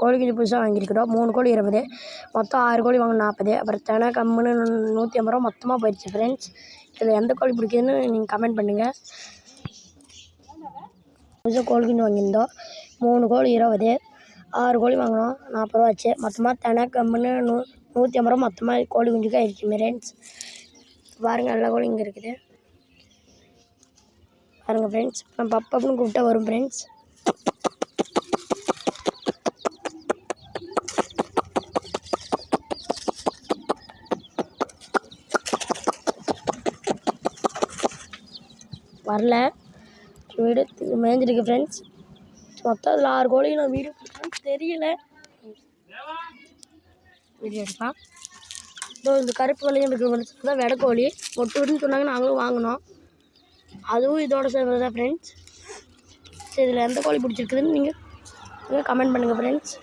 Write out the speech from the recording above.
கோழி குஞ்சு புதுசாக வாங்கியிருக்கிறோம். 3 கோழி 20, மொத்தம் 6 கோழி வாங்கினோம் 40. அப்புறம் தெனை கம்முன்னு 150 ரூபா மொத்தமாக போயிடுச்சு ஃப்ரெண்ட்ஸ். இதில் எந்த கோழி பிடிக்குதுன்னு நீங்கள் கமெண்ட் பண்ணுங்கள். புதுசாக கோழி குஞ்சு வாங்கியிருந்தோம். 3 கோழி 20, 6 கோழி வாங்கினோம் 40 ரூபா ஆச்சு. மொத்தமாக தெனை கம்முன்னு 150 ரூபா மொத்தமாக கோழி குஞ்சுக்கு ஆயிடுச்சு ஃப்ரெண்ட்ஸ். பாருங்கள், எல்லா கோழி இங்கே இருக்குது பாருங்கள் ஃப்ரெண்ட்ஸ். நம்ம பப்பப்னு கூப்பிட்டா வரும் ஃப்ரெண்ட்ஸ். வரல, வீடு மேய்ஞ்சிருக்கு ஃப்ரெண்ட்ஸ். மொத்தம் அதில் 6 கோழி நான் வீடியோ பிடிச்சான்னு தெரியல. வீடியோ எடுப்பா. இதோ இந்த கருப்பு வழியும் இருக்கிற தான் வெடைக்கோழி பொட்டு விட்டுன்னு சொன்னாங்க, நாங்களும் வாங்கினோம். அதுவும் இதோட சேர்ந்தது தான் ஃப்ரெண்ட்ஸ். சரி, இதில் எந்த கோழி பிடிச்சிருக்குதுன்னு நீங்கள் கமெண்ட் பண்ணுங்கள் ஃப்ரெண்ட்ஸ்.